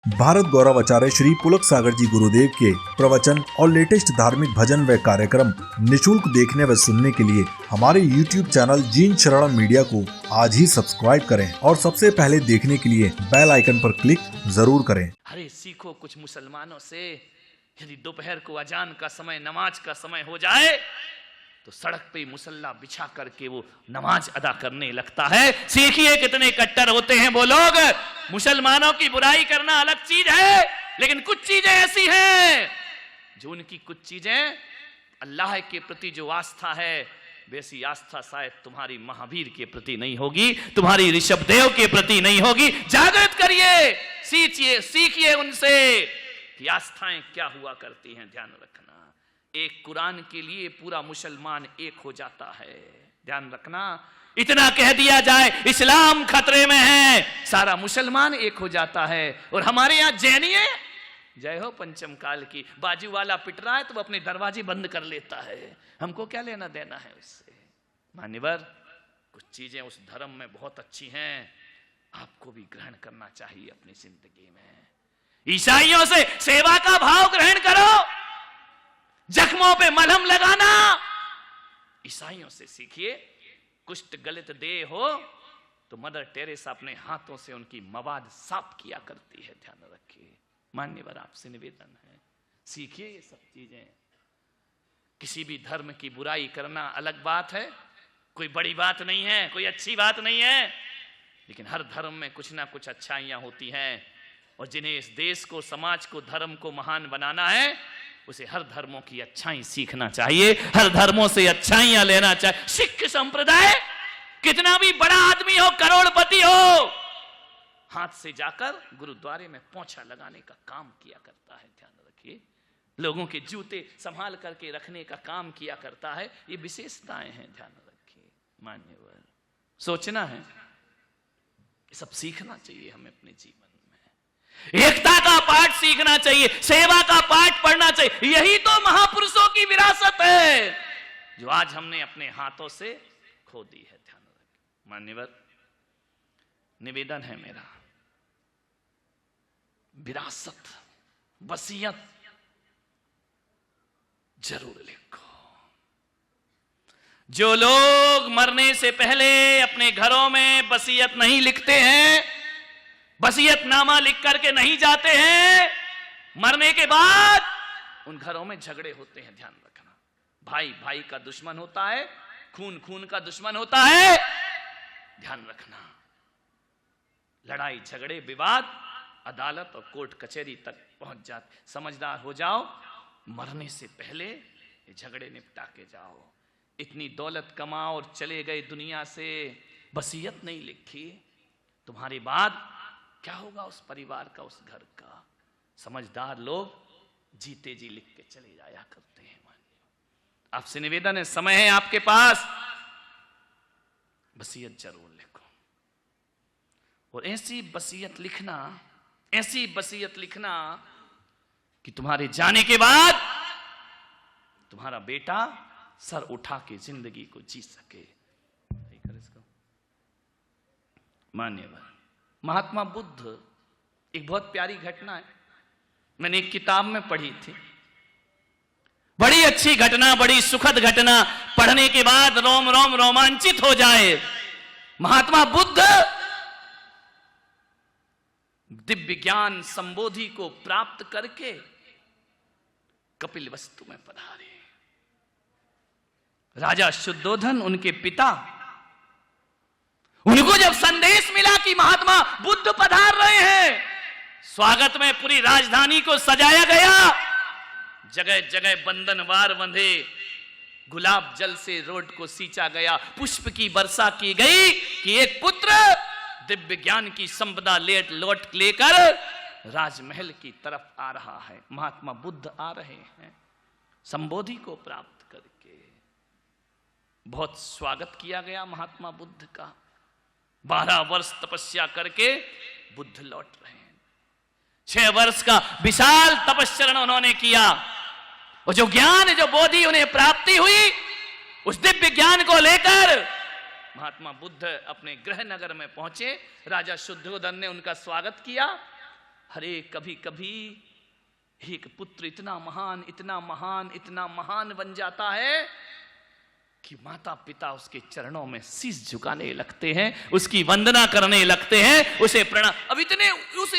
भारत गौरव आचार्य श्री पुलक सागर जी गुरुदेव के प्रवचन और लेटेस्ट धार्मिक भजन व कार्यक्रम निशुल्क देखने व सुनने के लिए हमारे YouTube चैनल जीन शरणम मीडिया को आज ही सब्सक्राइब करें और सबसे पहले देखने के लिए बेल आइकन पर क्लिक जरूर करें। अरे सीखो कुछ मुसलमानों से, यदि दोपहर को अजान का समय, नमाज का समय हो जाए तो सड़क पे मुसल्ला बिछा करके वो नमाज अदा करने लगता है। सीखिए कितने कट्टर होते हैं वो लोग। मुसलमानों की बुराई करना अलग चीज है, लेकिन कुछ चीजें ऐसी हैं जो उनकी कुछ चीजें अल्लाह के प्रति जो आस्था है वैसी आस्था शायद तुम्हारी महावीर के प्रति नहीं होगी, तुम्हारी ऋषभदेव के प्रति नहीं होगी। जागृत करिए, सीखिए उनसे कि आस्थाएं क्या हुआ करती हैं। ध्यान रखना, एक कुरान के लिए पूरा मुसलमान एक हो जाता है। ध्यान रखना, इतना कह दिया जाए इस्लाम खतरे में है, सारा मुसलमान एक हो जाता है। और हमारे यहाँ जैनिये, जय हो पंचम काल की, बाजू वाला पिट रहा है तो वो अपने दरवाजे बंद कर लेता है। हमको क्या लेना देना है उससे। मान्यवर, कुछ चीजें उस धर्म में बहुत अच्छी हैं, आपको भी ग्रहण करना चाहिए अपनी जिंदगी में। ईसाइयों से सेवा का भाव ग्रहण करो, जख्मों पे मलहम लगाना ईसाइयों से सीखिए। कुष्ठ गलित देह हो तो मदर टेरेसा अपने हाथों से उनकी मवाद साफ किया करती है। ध्यान रखिए। मान्यवर, आपसे निवेदन है, सीखिए ये सब चीजें। किसी भी धर्म की बुराई करना अलग बात है, कोई बड़ी बात नहीं है, कोई अच्छी बात नहीं है, लेकिन हर धर्म में कुछ ना कुछ अच्छाइयां होती हैं। और जिन्हें इस देश को, समाज को, धर्म को महान बनाना है, उसे हर धर्मों की अच्छाई सीखना चाहिए, हर धर्मों से अच्छाइयां लेना चाहिए। सिख संप्रदाय कितना भी बड़ा आदमी हो, करोड़पति हो, हाथ से जाकर गुरुद्वारे में पोंछा लगाने का काम किया करता है। ध्यान रखिए, लोगों के जूते संभाल करके रखने का काम किया करता है। ये विशेषताएं हैं, ध्यान रखिए। मान्यवर, सोचना है, ये सब सीखना चाहिए हमें अपने जीवन में। एकता का पाठ सीखना चाहिए, सेवा का पाठ पढ़ना चाहिए। यही तो महापुरुषों की विरासत है जो आज हमने अपने हाथों से खो दी है। ध्यान रखें। मान्यवर, निवेदन है मेरा, विरासत, वसीयत जरूर लिखो। जो लोग मरने से पहले अपने घरों में वसीयत नहीं लिखते हैं, वसीयतनामा लिख करके नहीं जाते हैं, मरने के बाद उन घरों में झगड़े होते हैं। ध्यान रखना, भाई भाई का दुश्मन होता है, खून खून का दुश्मन होता है। ध्यान रखना, लड़ाई झगड़े विवाद अदालत और कोर्ट कचहरी तक पहुंच जाते। समझदार हो जाओ, मरने से पहले ये झगड़े निपटा के जाओ। इतनी दौलत कमाओ और चले गए दुनिया से, वसीयत नहीं लिखी, तुम्हारे बाद क्या होगा उस परिवार का, उस घर का। समझदार लोग जीते जी लिख के चले जाया करते हैं। आपसे निवेदन है, समय है आपके पास, वसीयत जरूर लिखो। और ऐसी वसीयत लिखना, ऐसी वसीयत लिखना कि तुम्हारे जाने के बाद तुम्हारा बेटा सर उठा के जिंदगी को जी सके। मान्यवर, महात्मा बुद्ध, एक बहुत प्यारी घटना है, मैंने एक किताब में पढ़ी थी। बड़ी अच्छी घटना, बड़ी सुखद घटना, पढ़ने के बाद रोम रोम रोमांचित हो जाए। महात्मा बुद्ध दिव्य ज्ञान संबोधि को प्राप्त करके कपिलवस्तु में पधारे। राजा शुद्धोधन, उनके पिता, उनको जब संदेश मिला कि महात्मा बुद्ध पधार रहे हैं, स्वागत में पूरी राजधानी को सजाया गया, जगह जगह बंधनवार बंधे, गुलाब जल से रोड को सींचा गया, पुष्प की वर्षा की गई कि एक पुत्र दिव्य ज्ञान की संपदा लौट लेकर राजमहल की तरफ आ रहा है। महात्मा बुद्ध आ रहे हैं संबोधि को प्राप्त करके। बहुत स्वागत किया गया महात्मा बुद्ध का। 12 वर्ष तपस्या करके बुद्ध लौट रहे हैं। 6 वर्ष का विशाल तपस्चरण उन्होंने किया, और जो ज्ञान, जो बोधि उन्हें प्राप्ति हुई, उस दिव्य ज्ञान को लेकर महात्मा बुद्ध अपने गृह नगर में पहुंचे। राजा शुद्धोधन ने उनका स्वागत किया, अरे कभी कभी एक पुत्र इतना महान इतना महान इतना महान बन जाता है कि माता पिता उसके चरणों में शीश झुकाने लगते हैं, उसकी वंदना करने लगते हैं, उसे प्रणाम। अब इतने उस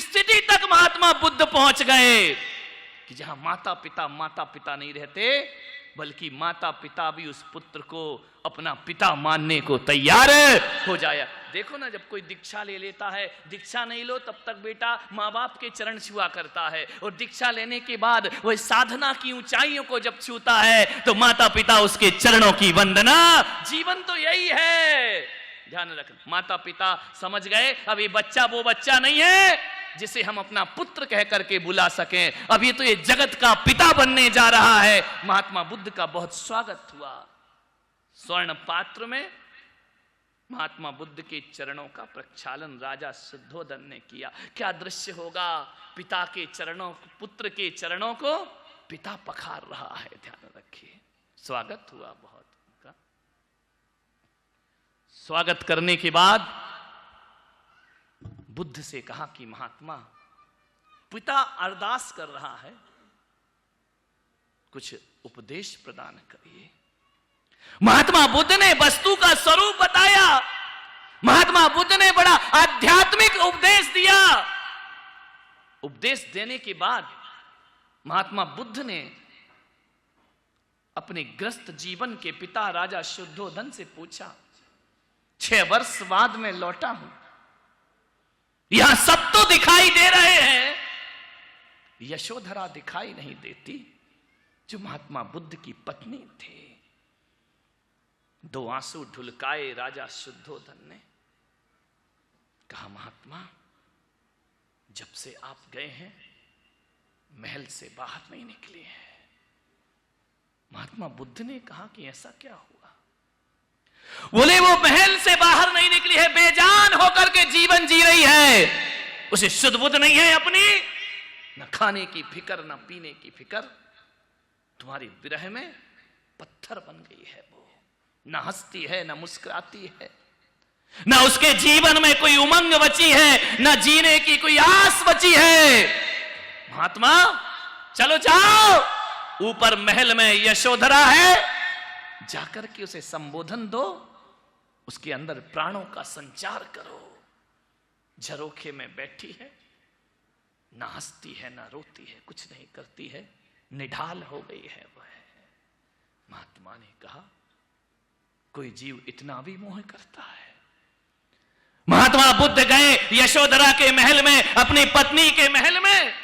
स्थिति तक महात्मा बुद्ध पहुंच गए कि जहां माता पिता नहीं रहते, बल्कि माता पिता भी उस पुत्र को अपना पिता मानने को तैयार हो जाया। देखो ना, जब कोई दीक्षा ले लेता है, दीक्षा नहीं लो तब तक बेटा माँ बाप के चरण छुआ करता है, और दीक्षा लेने के बाद वह साधना की ऊंचाइयों को जब छूता है तो माता पिता उसके चरणों की वंदना। जीवन तो यही है, ध्यान रखना। माता पिता समझ गए अब ये बच्चा वो बच्चा नहीं है जिसे हम अपना पुत्र कह करके बुला सकें, अब ये तो ये जगत का पिता बनने जा रहा है। महात्मा बुद्ध का बहुत स्वागत हुआ। स्वर्ण पात्र में महात्मा बुद्ध के चरणों का प्रक्षालन राजा शुद्धोधन ने किया। क्या दृश्य होगा, पिता के चरणों, पुत्र के चरणों को पिता पखार रहा है, ध्यान रखिए। स्वागत हुआ बहुत उनका। स्वागत करने के बाद बुद्ध से कहा कि महात्मा, पिता अरदास कर रहा है, कुछ उपदेश प्रदान करिए। महात्मा बुद्ध ने वस्तु का स्वरूप बताया। महात्मा बुद्ध ने बड़ा आध्यात्मिक उपदेश दिया। उपदेश देने के बाद महात्मा बुद्ध ने अपने ग्रस्त जीवन के पिता राजा शुद्धोधन से पूछा, 6 वर्ष बाद में लौटा हूं, यहां सब तो दिखाई दे रहे हैं, यशोधरा दिखाई नहीं देती, जो महात्मा बुद्ध की पत्नी थे। 2 आंसू ढुलकाए राजा शुद्धोधन ने, कहा महात्मा, जब से आप गए हैं महल से बाहर नहीं निकले हैं। महात्मा बुद्ध ने कहा कि ऐसा क्या हुआ? बोले वो महल से बाहर नहीं निकली है, बेजान होकर के जीवन जी रही है, उसे शुद्ध बुद्ध नहीं है अपनी, न खाने की फिक्र न पीने की फिक्र। तुम्हारी विरह में पत्थर बन गई है वो, न हंसती है न मुस्कुराती है, न उसके जीवन में कोई उमंग बची है, न जीने की कोई आस बची है। महात्मा चलो जाओ, ऊपर महल में यशोधरा है, जाकर के उसे संबोधन दो, उसके अंदर प्राणों का संचार करो। झरोखे में बैठी है, ना हंसती है ना रोती है, कुछ नहीं करती है, निढाल हो गई है वह। महात्मा ने कहा, कोई जीव इतना भी मोह करता है? महात्मा बुद्ध गए यशोधरा के महल में, अपनी पत्नी के महल में।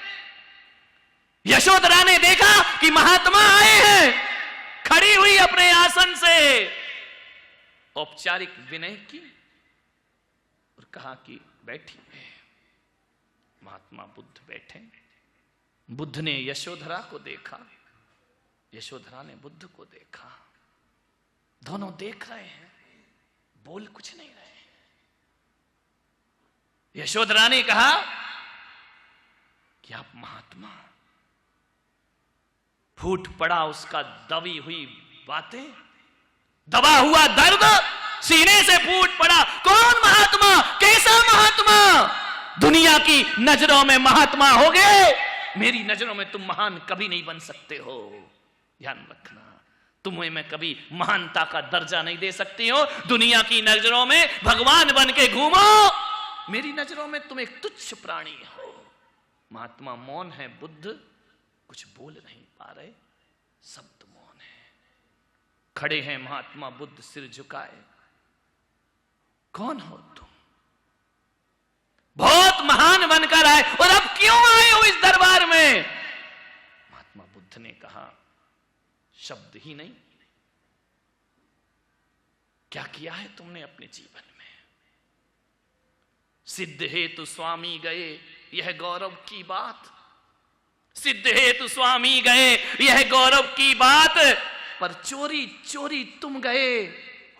यशोधरा ने देखा कि महात्मा आए हैं, खड़ी हुई अपने आसन से, औपचारिक विनय की और कहा कि बैठिए। महात्मा बुद्ध बैठे। बुद्ध ने यशोधरा को देखा, यशोधरा ने बुद्ध को देखा, दोनों देख रहे हैं, बोल कुछ नहीं रहे। यशोधरा ने कहा कि आप महात्मा, फूट पड़ा उसका दबी हुई बातें, दबा हुआ दर्द सीने से फूट पड़ा। कौन महात्मा, कैसा महात्मा? दुनिया की नजरों में महात्मा हो गए, मेरी नजरों में तुम महान कभी नहीं बन सकते हो। ध्यान रखना, तुम्हें मैं कभी महानता का दर्जा नहीं दे सकती हो। दुनिया की नजरों में भगवान बन के घूमो, मेरी नजरों में तुम एक तुच्छ प्राणी हो। महात्मा मौन है, बुद्ध कुछ बोल नहीं पा रहे, शब्द मौन है। खड़े हैं महात्मा बुद्ध सिर झुकाए। कौन हो तुम? बहुत महान बनकर आए, और अब क्यों आए हो इस दरबार में? महात्मा बुद्ध ने कहा, शब्द ही नहीं, क्या किया है तुमने अपने जीवन में? सिद्ध हेतु स्वामी गए, यह गौरव की बात। सिद्ध हेतु स्वामी गए, यह गौरव की बात, पर चोरी चोरी तुम गए,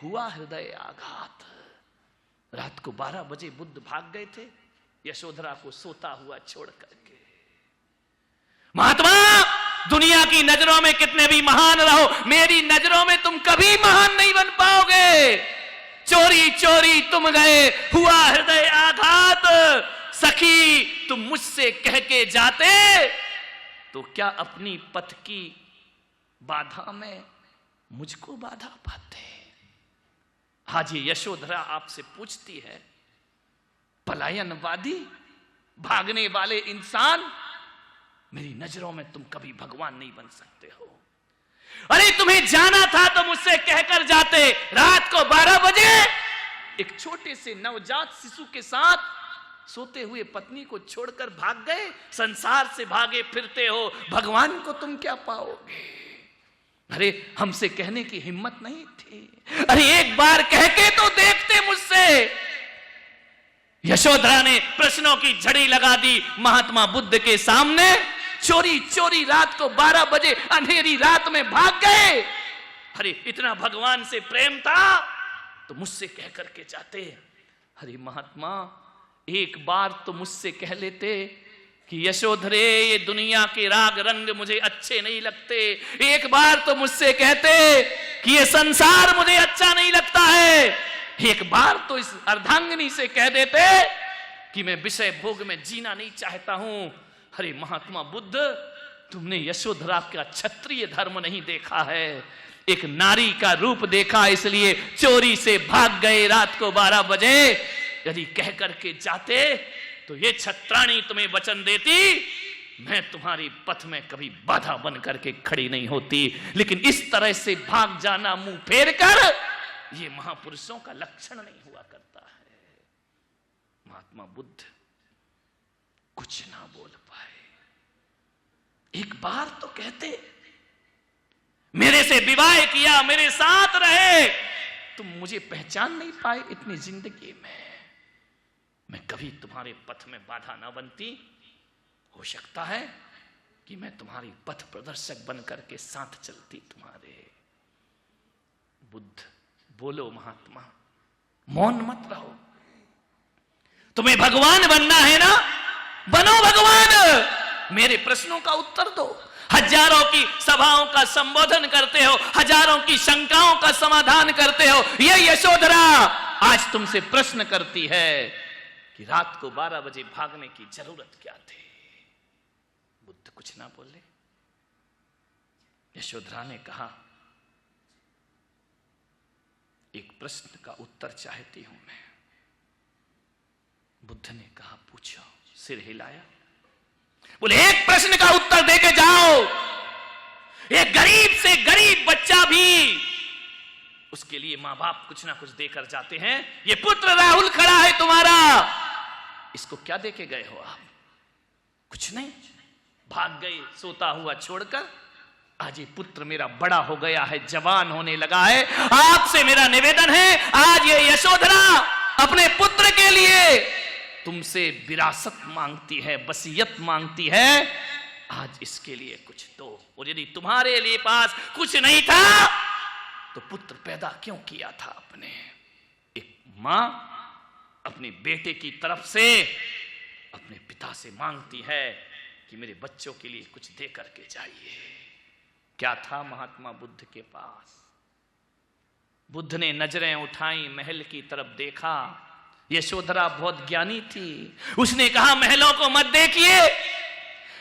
हुआ हृदय आघात। रात को 12 बजे बुद्ध भाग गए थे, यशोधरा को सोता हुआ छोड़ करके। महात्मा, दुनिया की नजरों में कितने भी महान रहो, मेरी नजरों में तुम कभी महान नहीं बन पाओगे। चोरी चोरी तुम गए, हुआ हृदय आघात। सखी तुम मुझसे कह के जाते तो क्या अपनी पथ की बाधा में मुझको बाधा पाते। आज ये यशोधरा आपसे पूछती है, पलायनवादी, भागने वाले इंसान, मेरी नजरों में तुम कभी भगवान नहीं बन सकते हो। अरे तुम्हें जाना था तो मुझसे कहकर जाते। रात को 12 बजे एक छोटे से नवजात शिशु के साथ सोते हुए पत्नी को छोड़कर भाग गए। संसार से भागे फिरते हो, भगवान को तुम क्या पाओगे। अरे हमसे कहने की हिम्मत नहीं थी। अरे एक बार कह के तो देखते मुझसे। यशोधरा ने प्रश्नों की झड़ी लगा दी महात्मा बुद्ध के सामने। चोरी चोरी रात को 12 बजे अंधेरी रात में भाग गए। अरे इतना भगवान से प्रेम था तो मुझसे कह करके जाते। अरे महात्मा, एक बार तो मुझसे कह लेते कि यशोधरे, ये दुनिया के राग रंग मुझे अच्छे नहीं लगते। एक बार तो मुझसे कहते कि ये संसार मुझे अच्छा नहीं लगता है। एक बार तो इस अर्धांगिनी से कह देते कि मैं विषय भोग में जीना नहीं चाहता हूं। अरे महात्मा बुद्ध, तुमने यशोधरा का क्षत्रिय धर्म नहीं देखा है, एक नारी का रूप देखा, इसलिए चोरी से भाग गए रात को 12 बजे। यदि कह करके जाते तो ये छत्राणी तुम्हें वचन देती, मैं तुम्हारी पथ में कभी बाधा बन करके खड़ी नहीं होती। लेकिन इस तरह से भाग जाना मुंह फेर कर, ये महापुरुषों का लक्षण नहीं हुआ करता है। महात्मा बुद्ध कुछ ना बोल पाए। एक बार तो कहते, मेरे से विवाह किया, मेरे साथ रहे, तुम मुझे पहचान नहीं पाए इतनी जिंदगी में, मैं कभी तुम्हारे पथ में बाधा ना बनती। हो सकता है कि मैं तुम्हारी पथ प्रदर्शक बन करके साथ चलती तुम्हारे। बुद्ध बोलो महात्मा, मौन मत रहो। तुम्हें भगवान बनना है ना, बनो भगवान। मेरे प्रश्नों का उत्तर दो। हजारों की सभाओं का संबोधन करते हो, हजारों की शंकाओं का समाधान करते हो। ये यशोधरा आज तुमसे प्रश्न करती है कि रात को 12 बजे भागने की जरूरत क्या थी। बुद्ध कुछ ना बोले। यशोधरा ने कहा, एक प्रश्न का उत्तर चाहती हूं मैं। बुद्ध ने कहा, पूछो। सिर हिलाया, बोले एक प्रश्न का उत्तर देके जाओ। एक गरीब से गरीब बच्चा भी, उसके लिए मां बाप कुछ ना कुछ देकर जाते हैं। ये पुत्र राहुल खड़ा है तुम्हारा, इसको क्या देके गए हो आप? कुछ नहीं, भाग गए सोता हुआ छोड़कर। आज ये पुत्र मेरा बड़ा हो गया है, जवान होने लगा है। आपसे मेरा निवेदन है, आज ये यशोधरा अपने पुत्र के लिए तुमसे विरासत मांगती है, वसीयत मांगती है। आज इसके लिए कुछ दो। और यदि तुम्हारे लिए पास कुछ नहीं था तो पुत्र पैदा क्यों किया था आपने? एक मां अपने बेटे की तरफ से अपने पिता से मांगती है कि मेरे बच्चों के लिए कुछ दे करके जाइए। क्या था महात्मा बुद्ध के पास? बुद्ध ने नजरें उठाई, महल की तरफ देखा। यशोधरा बहुत ज्ञानी थी। उसने कहा, महलों को मत देखिए,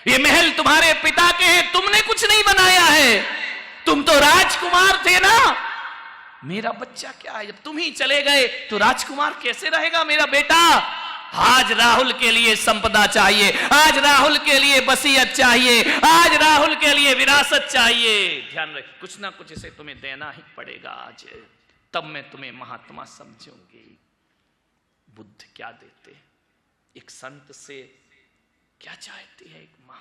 ये महल तुम्हारे पिता के हैं, तुमने कुछ नहीं बनाया है। तुम तो राजकुमार थे ना। मेरा बच्चा क्या है, जब तुम ही चले गए तो राजकुमार कैसे रहेगा मेरा बेटा? आज राहुल के लिए संपदा चाहिए, आज राहुल के लिए वसीयत चाहिए, आज राहुल के लिए विरासत चाहिए। ध्यान रख, कुछ ना कुछ इसे तुम्हें देना ही पड़ेगा आज, तब मैं तुम्हें महात्मा समझूंगी। बुद्ध क्या देते? एक संत से क्या चाहती है एक मां?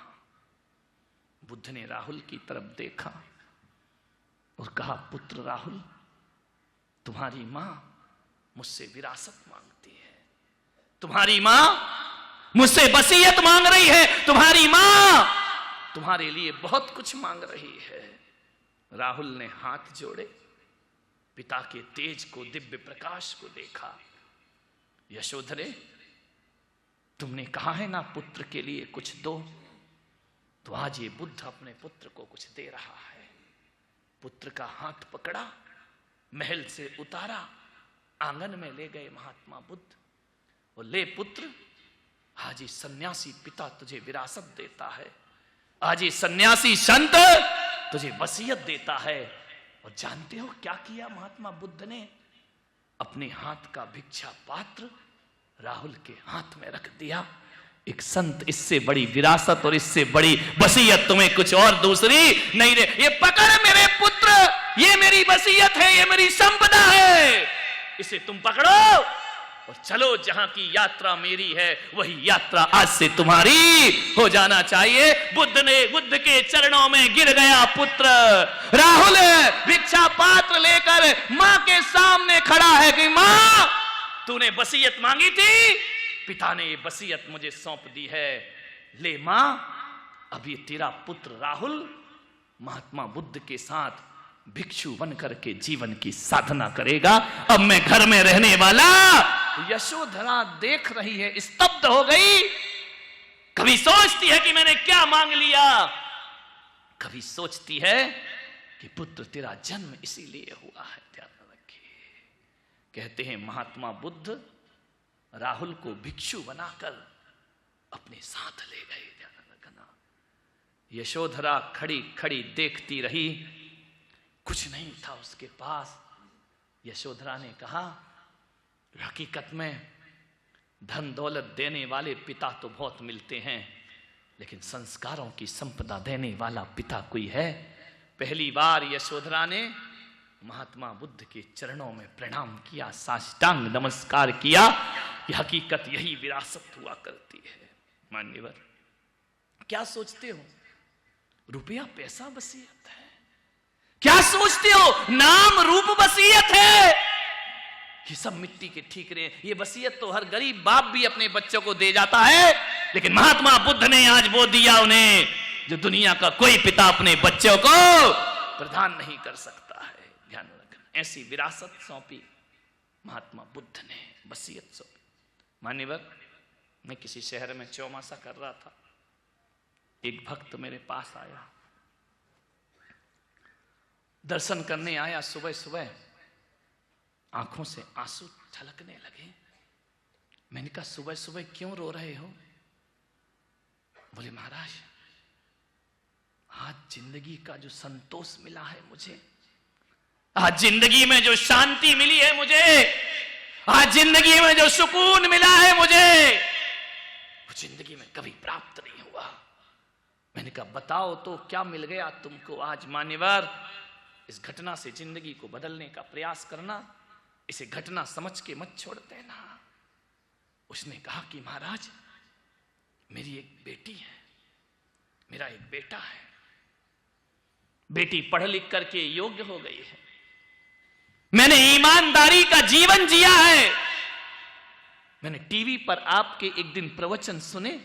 बुद्ध ने राहुल की तरफ देखा और कहा, पुत्र राहुल, तुम्हारी मां मुझसे विरासत मांगती है, तुम्हारी मां मुझसे वसीयत मांग रही है, तुम्हारी मां तुम्हारे लिए बहुत कुछ मांग रही है। राहुल ने हाथ जोड़े, पिता के तेज को, दिव्य प्रकाश को देखा। यशोधरे, तुमने कहा है ना पुत्र के लिए कुछ दो, तो आज ये बुद्ध अपने पुत्र को कुछ दे रहा है। पुत्र का हाथ पकड़ा, महल से उतारा, आंगन में ले गए महात्मा बुद्ध। और ले पुत्र, आज ये सन्यासी पिता तुझे विरासत देता है, आज ये सन्यासी संत तुझे वसीयत देता है। और जानते हो क्या किया महात्मा बुद्ध ने? अपने हाथ का भिक्षा पात्र राहुल के हाथ में रख दिया। एक संत, इससे बड़ी विरासत और इससे बड़ी वसीयत तुम्हें कुछ और दूसरी नहीं दे। ये पकड़ मेरे पुत्र, ये मेरी वसीयत है, ये मेरी संपदा है, इसे तुम पकड़ो और चलो। जहां की यात्रा मेरी है वही यात्रा आज से तुम्हारी हो जाना चाहिए। बुद्ध के चरणों में गिर गया पुत्र। राहुल भिक्षा पात्र लेकर मां के सामने खड़ा है कि मां, तूने वसीयत मांगी थी, पिता ने ये वसीयत मुझे सौंप दी है। ले मां, अब ये तेरा पुत्र राहुल महात्मा बुद्ध के साथ भिक्षु बनकर के जीवन की साधना करेगा। अब मैं घर में रहने वाला। यशोधरा देख रही है, स्तब्ध हो गई। कभी सोचती है कि मैंने क्या मांग लिया, कभी सोचती है कि पुत्र तेरा जन्म इसीलिए हुआ है। ध्यान रखिए, कहते हैं महात्मा बुद्ध राहुल को भिक्षु बनाकर अपने साथ ले गए। ध्यान रखना, यशोधरा खड़ी खड़ी देखती रही, कुछ नहीं था उसके पास। यशोधरा ने कहा, हकीकत में धन दौलत देने वाले पिता तो बहुत मिलते हैं, लेकिन संस्कारों की संपदा देने वाला पिता कोई है। पहली बार यशोधरा ने महात्मा बुद्ध के चरणों में प्रणाम किया, साष्टांग नमस्कार किया कि हकीकत यही विरासत हुआ करती है। मान्यवर, क्या सोचते हो रुपया पैसा वसीयत है? क्या सोचते हो नाम रूप वसीयत है? ये सब मिट्टी के ठीकरे। ये वसीयत तो हर गरीब बाप भी अपने बच्चों को दे जाता है, लेकिन महात्मा बुद्ध ने आज वो दिया उन्हें जो दुनिया का कोई पिता अपने बच्चों को प्रदान नहीं कर सकता है। ध्यान रखना, ऐसी विरासत सौंपी महात्मा बुद्ध ने, वसीयत सौंपी। मान्यवर, मैं किसी शहर में चौमासा कर रहा था, एक भक्त मेरे पास आया, दर्शन करने आया। सुबह सुबह आंखों से आंसू छलकने लगे। मैंने कहा, सुबह सुबह क्यों रो रहे हो? बोले, महाराज आज जिंदगी का जो संतोष मिला है मुझे, आज जिंदगी में जो शांति मिली है मुझे, आज जिंदगी में जो सुकून मिला है मुझे, वो जिंदगी में कभी प्राप्त नहीं हुआ। मैंने कहा, बताओ तो क्या मिल गया तुमको आज? मान्यवर, इस घटना से जिंदगी को बदलने का प्रयास करना, इसे घटना समझ के मत छोड़ देना। उसने कहा कि महाराज, मेरी एक बेटी है, मेरा एक बेटा है, बेटी पढ़ लिख करके योग्य हो गई है, मैंने ईमानदारी का जीवन जिया है। मैंने टीवी पर आपके एक दिन प्रवचन सुने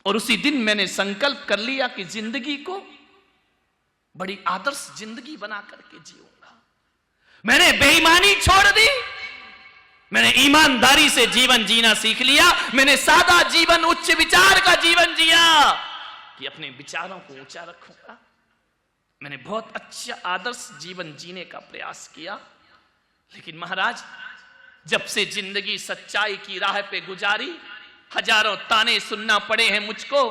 और उसी दिन मैंने संकल्प कर लिया कि जिंदगी को बड़ी आदर्श जिंदगी बना करके जीऊंगा। मैंने बेईमानी छोड़ दी, मैंने ईमानदारी से जीवन जीना सीख लिया। मैंने सादा जीवन, उच्च विचार का जीवन जिया कि अपने विचारों को ऊंचा रखूंगा। मैंने बहुत अच्छा आदर्श जीवन जीने का प्रयास किया। लेकिन महाराज, जब से जिंदगी सच्चाई की राह पे गुजारी, हजारों ताने सुनना पड़े हैं मुझको,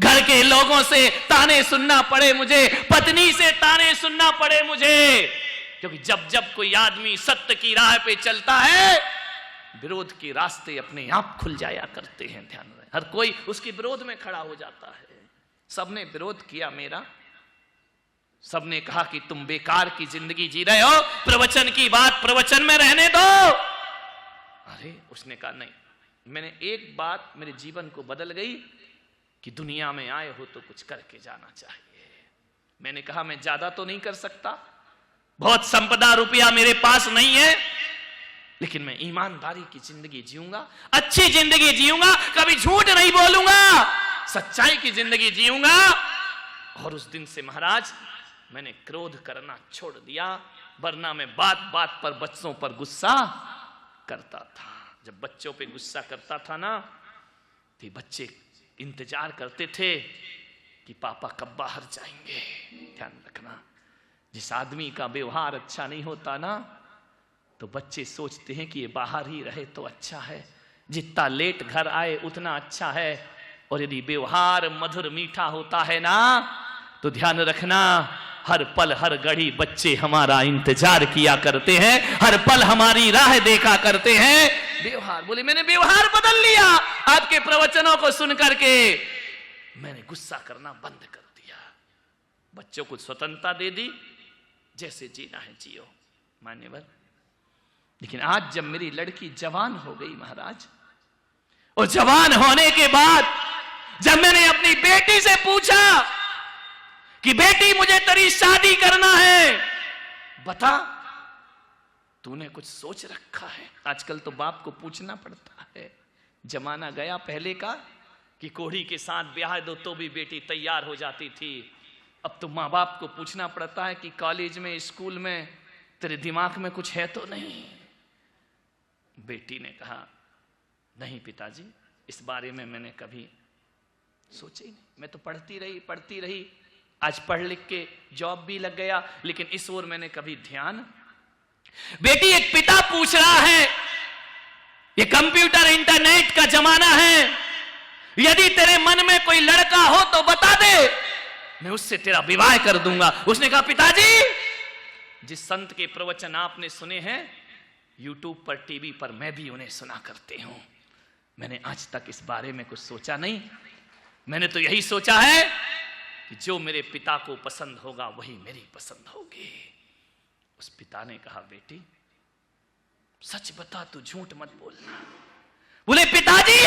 घर के लोगों से ताने सुनना पड़े मुझे, पत्नी से ताने सुनना पड़े मुझे, क्योंकि जब जब कोई आदमी सत्य की राह पे चलता है, विरोध के रास्ते अपने आप खुल जाया करते हैं। ध्यान रहे, हर कोई उसके विरोध में खड़ा हो जाता है। सबने विरोध किया मेरा, सबने कहा कि तुम बेकार की जिंदगी जी रहे हो, प्रवचन की बात प्रवचन में रहने दो। अरे उसने कहा नहीं, मैंने एक बात मेरे जीवन को बदल गई कि दुनिया में आए हो तो कुछ करके जाना चाहिए। मैंने कहा, मैं ज्यादा तो नहीं कर सकता, बहुत संपदा रुपया मेरे पास नहीं है, लेकिन मैं ईमानदारी की जिंदगी जीऊंगा, अच्छी जिंदगी जीऊंगा, कभी झूठ नहीं बोलूंगा, सच्चाई की जिंदगी जीऊंगा। और उस दिन से महाराज मैंने क्रोध करना छोड़ दिया, वरना मैं बात बात पर बच्चों पर गुस्सा करता था। जब बच्चों पे गुस्सा करता था ना, तो बच्चे इंतजार करते थे कि पापा कब बाहर जाएंगे। ध्यान रखना, जिस आदमी का व्यवहार अच्छा नहीं होता ना, तो बच्चे सोचते हैं कि ये बाहर ही रहे तो अच्छा है, जितना लेट घर आए उतना अच्छा है। और यदि व्यवहार मधुर मीठा होता है ना, तो ध्यान रखना, हर पल हर घड़ी बच्चे हमारा इंतजार किया करते हैं, हर पल हमारी राह देखा करते हैं। व्यवहार, बोले मैंने व्यवहार बदल लिया आपके प्रवचनों को सुन करके, मैंने गुस्सा करना बंद कर दिया, बच्चों को स्वतंत्रता दे दी, जैसे जीना है जियो। मान्यवर, लेकिन आज जब मेरी लड़की जवान हो गई महाराज, और जवान होने के बाद जब मैंने अपनी बेटी से पूछा कि बेटी मुझे तेरी शादी करना है, बता तूने कुछ सोच रखा है? आजकल तो बाप को पूछना पड़ता है, जमाना गया पहले का कि कोढ़ी के साथ ब्याह दो तो भी बेटी तैयार हो जाती थी। अब तो माँ बाप को पूछना पड़ता है कि कॉलेज में स्कूल में तेरे दिमाग में कुछ है तो नहीं। बेटी ने कहा नहीं पिताजी, इस बारे में मैंने कभी सोचा ही नहीं, मैं तो पढ़ती रही, आज पढ़ लिख के जॉब भी लग गया, लेकिन इस ओर मैंने कभी ध्यान। बेटी, एक पिता पूछ रहा है, ये कंप्यूटर इंटरनेट का जमाना है, यदि तेरे मन में कोई लड़का हो तो बता दे, मैं उससे तेरा विवाह कर दूंगा। उसने कहा पिताजी, जिस संत के प्रवचन आपने सुने हैं यूट्यूब पर, टीवी पर, मैं भी उन्हें सुना करते हूं, मैंने आज तक इस बारे में कुछ सोचा नहीं। मैंने तो यही सोचा है कि जो मेरे पिता को पसंद होगा वही मेरी पसंद होगी। उस पिता ने कहा बेटी सच बता, तू झूठ मत बोलना। बोले पिताजी,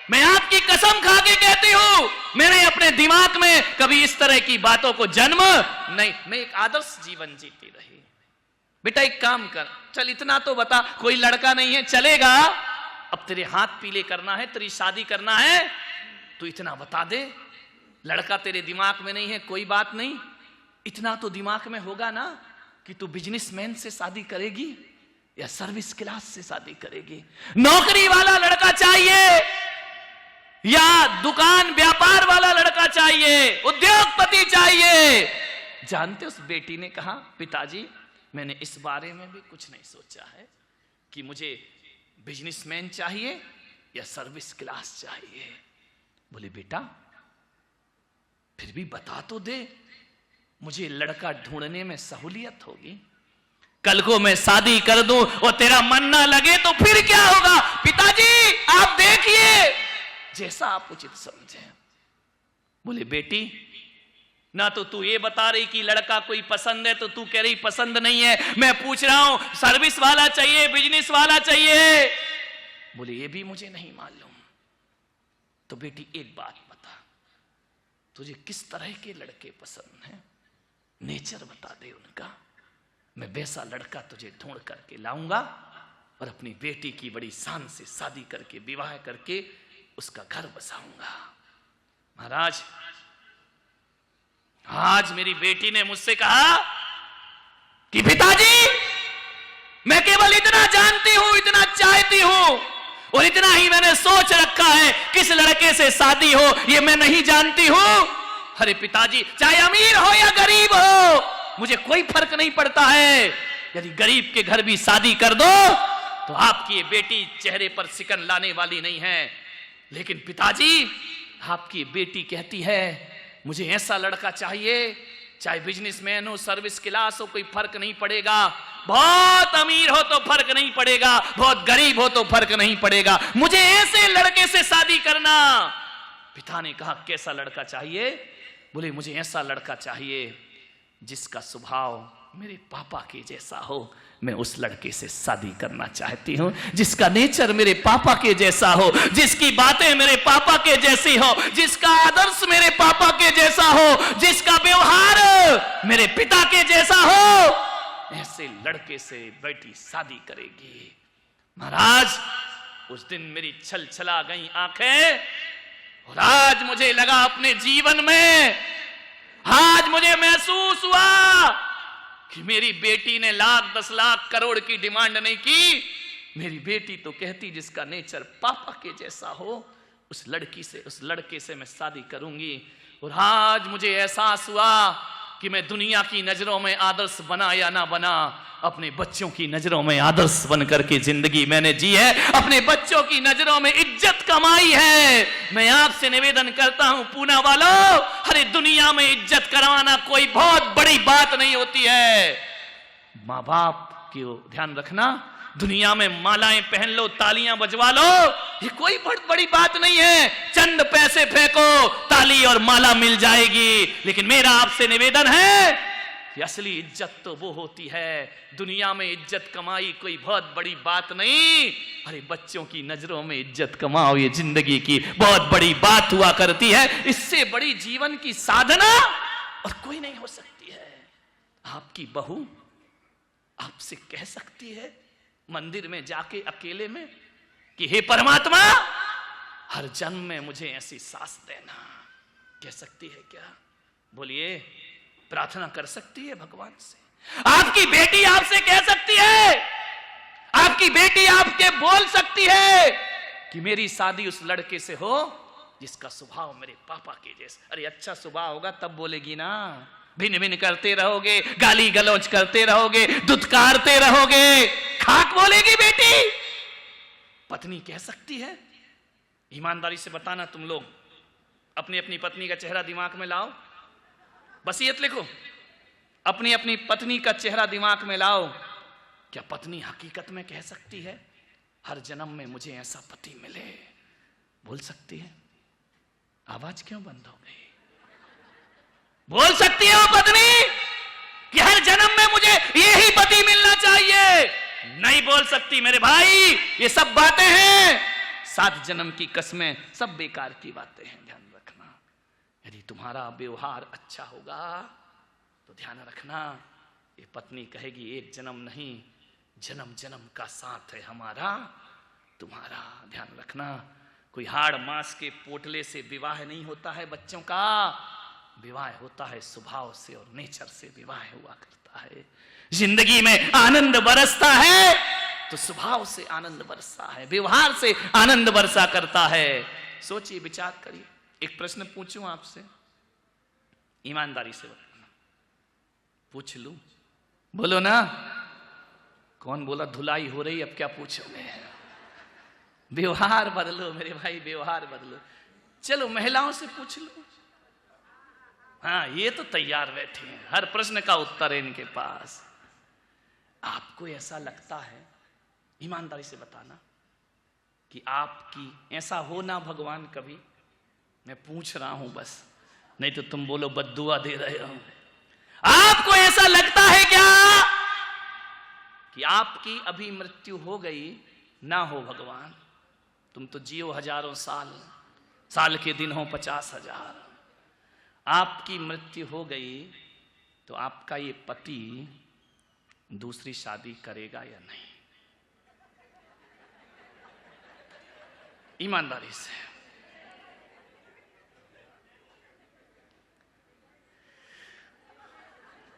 मैं आपकी कसम खा के कहती हूं, मैंने अपने दिमाग में कभी इस तरह की बातों को जन्म नहीं, मैं एक आदर्श जीवन जीती रही। बेटा एक काम कर, चल इतना तो बता, कोई लड़का नहीं है चलेगा, अब तेरे हाथ पीले करना है, तेरी शादी करना है, तू इतना बता दे। लड़का तेरे दिमाग में नहीं है कोई बात नहीं, इतना तो दिमाग में होगा ना कि तू बिजनेसमैन से शादी करेगी या सर्विस क्लास से शादी करेगी, नौकरी वाला लड़का चाहिए या दुकान व्यापार वाला लड़का चाहिए, उद्योगपति चाहिए। जानते उस बेटी ने कहा पिताजी, मैंने इस बारे में भी कुछ नहीं सोचा है कि मुझे बिजनेसमैन चाहिए या सर्विस क्लास चाहिए। बोले बेटा फिर भी बता तो दे, मुझे लड़का ढूंढने में सहूलियत होगी, कल को मैं शादी कर दूं और तेरा मन ना लगे तो फिर क्या होगा? पिताजी आप देखिए, जैसा आप उचित समझे। बोले बेटी, ना तो तू ये बता रही कि लड़का कोई पसंद है, तो तू कह रही पसंद नहीं है, मैं पूछ रहा हूं सर्विस वाला चाहिए बिजनेस वाला चाहिए। बोले ये भी मुझे नहीं मालूम। तो बेटी एक बात बता, तुझे किस तरह के लड़के पसंद हैं, नेचर बता दे उनका, मैं वैसा लड़का तुझे ढूंढ करके लाऊंगा और अपनी बेटी की बड़ी शान से शादी करके विवाह करके उसका घर बसाऊंगा। महाराज आज मेरी बेटी ने मुझसे कहा कि पिताजी मैं केवल इतना जानती हूं, इतना चाहती हूं और इतना ही मैंने सोच रखा है, किस लड़के से शादी हो ये मैं नहीं जानती हूं। अरे पिताजी, चाहे अमीर हो या गरीब हो मुझे कोई फर्क नहीं पड़ता है, यदि गरीब के घर भी शादी कर दो तो आपकी ये बेटी चेहरे पर सिकन लाने वाली नहीं है। लेकिन पिताजी आपकी बेटी कहती है मुझे ऐसा लड़का चाहिए, चाहे बिजनेसमैन हो सर्विस क्लास हो कोई फर्क नहीं पड़ेगा, बहुत अमीर हो तो फर्क नहीं पड़ेगा, बहुत गरीब हो तो फर्क नहीं पड़ेगा, मुझे ऐसे लड़के से शादी करना। पिता ने कहा कैसा लड़का चाहिए? बोले मुझे ऐसा लड़का चाहिए जिसका स्वभाव मेरे पापा के जैसा हो, मैं उस लड़के से शादी करना चाहती हूं, जिसका नेचर मेरे पापा के जैसा हो, जिसकी बातें मेरे पापा के जैसी हो, जिसका आदर्श मेरे पापा के जैसा हो, जिसका व्यवहार मेरे पिता के जैसा हो, ऐसे लड़के से बेटी शादी करेगी। महाराज उस दिन मेरी छल छला गई आंखें और आज मुझे लगा अपने जीवन में, आज मुझे महसूस हुआ कि मेरी बेटी ने लाख 10 लाख करोड़ की डिमांड नहीं की, मेरी बेटी तो कहती जिसका नेचर पापा के जैसा हो उस लड़की से, उस लड़के से मैं शादी करूंगी। और आज मुझे एहसास हुआ कि मैं दुनिया की नजरों में आदर्श बना या ना बना, अपने बच्चों की नजरों में आदर्श बन करके जिंदगी मैंने जी है, अपने बच्चों की नजरों में इज्जत कमाई है। मैं आपसे निवेदन करता हूं पूना वालों, अरे दुनिया में इज्जत करवाना कोई बहुत बड़ी बात नहीं होती है। माँ बाप की ध्यान रखना, दुनिया में मालाएं पहन लो, तालियां बजवा लो, ये कोई बहुत बड़ी बात नहीं है। चंद पैसे फेंको, ताली और माला मिल जाएगी। लेकिन मेरा आपसे निवेदन है कि असली इज्जत तो वो होती है, दुनिया में इज्जत कमाई कोई बहुत बड़ी बात नहीं, अरे बच्चों की नजरों में इज्जत कमाओ, ये जिंदगी की बहुत बड़ी बात हुआ करती है। इससे बड़ी जीवन की साधना और कोई नहीं हो सकती है। आपकी बहू आपसे कह सकती है मंदिर में जाके अकेले में कि हे परमात्मा, हर जन्म में मुझे ऐसी सास देना, कह सकती है क्या? बोलिए, प्रार्थना कर सकती है भगवान से। आपकी बेटी आपसे कह सकती है, आपकी बेटी आपके बोल सकती है कि मेरी शादी उस लड़के से हो जिसका स्वभाव मेरे पापा के जैसा। अरे अच्छा स्वभाव होगा तब बोलेगी ना, भिन भिन करते रहोगे, गाली गलौज करते रहोगे, दुत्कारते रहोगे, खाक बोलेगी बेटी? पत्नी कह सकती है? ईमानदारी से बताना, तुम लोग अपनी अपनी पत्नी का चेहरा दिमाग में लाओ, वसीयत लिखो, अपनी अपनी पत्नी का चेहरा दिमाग में लाओ। क्या पत्नी हकीकत में कह सकती है हर जन्म में मुझे ऐसा पति मिले? बोल सकती है? आवाज क्यों बंद हो गई? बोल सकती है वो पत्नी कि हर जन्म में मुझे यही पति मिलना चाहिए? नहीं बोल सकती मेरे भाई, ये सब बातें हैं, 7 जन्म की कसमें, सब बेकार की बातें हैं। ध्यान रखना, यदि तुम्हारा व्यवहार अच्छा होगा तो ध्यान रखना, ये पत्नी कहेगी एक जन्म नहीं, जन्म जन्म का साथ है हमारा तुम्हारा। ध्यान रखना, कोई हाड़ मांस के पोटले से विवाह नहीं होता है बच्चों का, विवाह होता है स्वभाव से और नेचर से विवाह हुआ करता है। जिंदगी में आनंद बरसता है तो स्वभाव से आनंद बरसता है, व्यवहार से आनंद बरसा करता है। सोचिए, विचार करिए। एक प्रश्न पूछूं आपसे, ईमानदारी से बताना, पूछ लूं? बोलो ना। कौन बोला धुलाई हो रही, अब क्या पूछोगे? व्यवहार बदलो मेरे भाई, व्यवहार बदलो। चलो महिलाओं से पूछ लो। हाँ, ये तो तैयार बैठे हैं, हर प्रश्न का उत्तर है इनके पास। आपको ऐसा लगता है, ईमानदारी से बताना, कि आपकी ऐसा हो ना भगवान कभी? मैं पूछ रहा हूं बस, नहीं तो तुम बोलो बद्दुआ दे रहे हो। आपको ऐसा लगता है क्या कि आपकी अभी मृत्यु हो गई ना हो भगवान? तुम तो जियो हजारों साल, साल के दिन हो 50,000। आपकी मृत्यु हो गई तो आपका ये पति दूसरी शादी करेगा या नहीं? ईमानदारी से।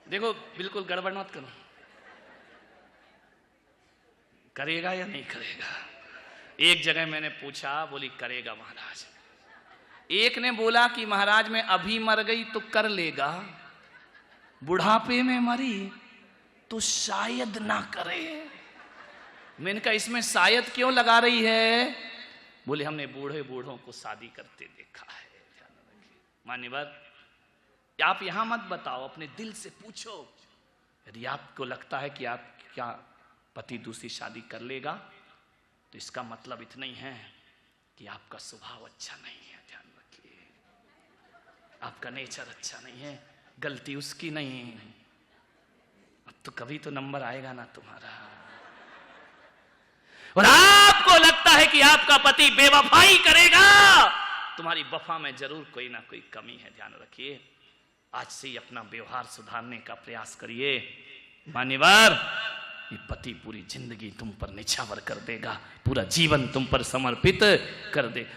देखो, बिल्कुल गड़बड़ मत करो। करेगा या नहीं करेगा? एक जगह मैंने पूछा, बोली करेगा महाराज। एक ने बोला कि महाराज मैं अभी मर गई तो कर लेगा, बुढ़ापे में मरी तो शायद ना करे। मैंने कहा इसमें शायद क्यों लगा रही है? बोले हमने बूढ़े बूढ़ों को शादी करते देखा है। ध्यान रखिए मान्यवर, आप यहां मत बताओ, अपने दिल से पूछो। यदि आपको लगता है कि आप क्या पति दूसरी शादी कर लेगा, तो इसका मतलब इतना ही है कि आपका स्वभाव अच्छा नहीं है। ध्यान रखिए, आपका नेचर अच्छा नहीं है, गलती उसकी नहीं है। अब तो कभी तो नंबर आएगा ना तुम्हारा। और आपको लगता है कि आपका पति बेवफाई करेगा, तुम्हारी वफा में जरूर कोई ना कोई कमी है। ध्यान रखिए, आज से ही अपना व्यवहार सुधारने का प्रयास करिए। मान्यवर, ये पति पूरी जिंदगी तुम पर निछावर कर देगा, पूरा जीवन तुम पर समर्पित कर दे।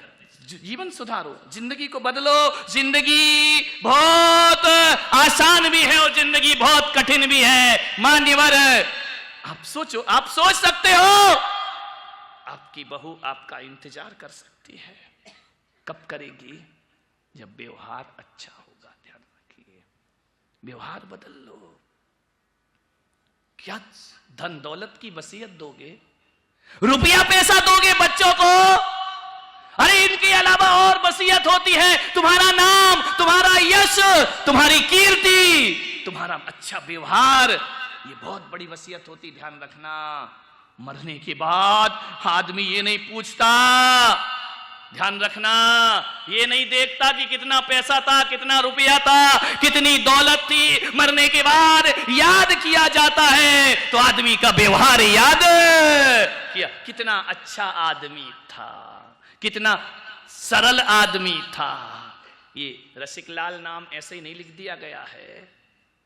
जीवन सुधारो, जिंदगी को बदलो। जिंदगी बहुत आसान भी है और जिंदगी बहुत कठिन भी है। मान्यवर, आप सोचो, आप सोच सकते हो, आपकी बहू आपका इंतजार कर सकती है। कब करेगी? जब व्यवहार अच्छा होगा। ध्यान रखिए, व्यवहार बदल लो। क्या धन दौलत की वसीयत दोगे, रुपया पैसा दोगे बच्चों को? अरे इनके अलावा और वसीयत होती है, तुम्हारा नाम, तुम्हारा यश, तुम्हारी कीर्ति, तुम्हारा अच्छा व्यवहार, ये बहुत बड़ी वसीयत होती। ध्यान रखना, मरने के बाद आदमी ये नहीं पूछता, ध्यान रखना, ये नहीं देखता कि कितना पैसा था, कितना रुपया था, कितनी दौलत थी। मरने के बाद याद किया जाता है तो आदमी का व्यवहार याद किया, कितना अच्छा आदमी था, कितना सरल आदमी था। ये रसिकलाल नाम ऐसे ही नहीं लिख दिया गया है,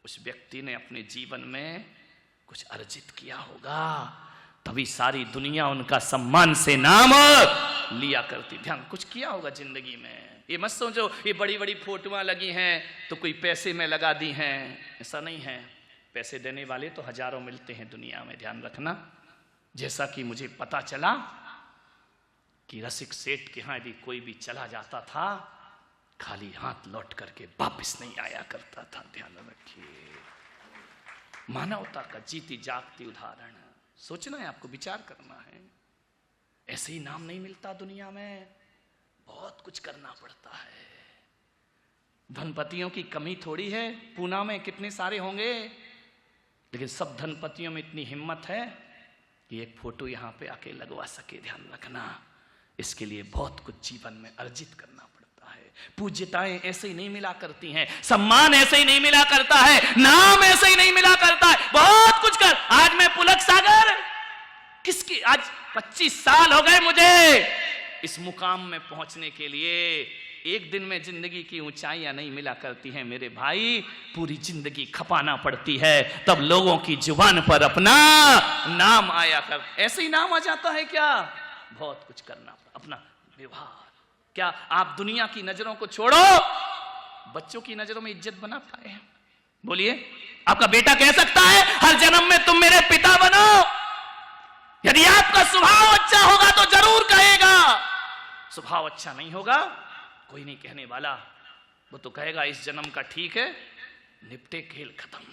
उस व्यक्ति ने अपने जीवन में कुछ अर्जित किया होगा, तभी सारी दुनिया उनका सम्मान से नाम लिया करती। ध्यान, कुछ किया होगा जिंदगी में। ये मत सोचो ये बड़ी बड़ी फोटोआं लगी हैं तो कोई पैसे में लगा दी हैं, ऐसा नहीं है। पैसे देने वाले तो हजारों मिलते हैं दुनिया में, ध्यान रखना। जैसा कि मुझे पता चला कि रसिक सेठ के यहाँ यदि कोई भी चला जाता था, खाली हाथ लौट करके वापस नहीं आया करता था। ध्यान रखिए, मानवता का जीती जागती उदाहरण। सोचना है आपको, विचार करना है। ऐसे ही नाम नहीं मिलता दुनिया में, बहुत कुछ करना पड़ता है। धनपतियों की कमी थोड़ी है, पूना में कितने सारे होंगे, लेकिन सब धनपतियों में इतनी हिम्मत है कि एक फोटो यहां पे आके लगवा सके। ध्यान रखना, इसके लिए बहुत कुछ जीवन में अर्जित करना पड़ता है। पूज्यताएं ऐसे ही नहीं मिला करती हैं, सम्मान ऐसे ही नहीं मिला करता है, नाम ऐसे ही नहीं मिला करता है, बहुत कुछ कर। आज मैं पुलक सागर किसकी, आज 25 साल हो गए मुझे इस मुकाम में पहुंचने के लिए। एक दिन में जिंदगी की ऊंचाइयां नहीं मिला करती हैं मेरे भाई, पूरी जिंदगी खपाना पड़ती है, तब लोगों की जुबान पर अपना नाम आया कर। ऐसे ही नाम आ जाता है क्या? बहुत कुछ करना पड़ता। अपना व्यवहार, क्या आप दुनिया की नजरों को छोड़ो, बच्चों की नजरों में इज्जत बना पाए? बोलिए, आपका बेटा कह सकता है हर जन्म में तुम मेरे पिता बनो? यदि आपका स्वभाव अच्छा होगा तो जरूर कहेगा, स्वभाव अच्छा नहीं होगा कोई नहीं कहने वाला, वो तो कहेगा इस जन्म का ठीक है, निपटे खेल खत्म।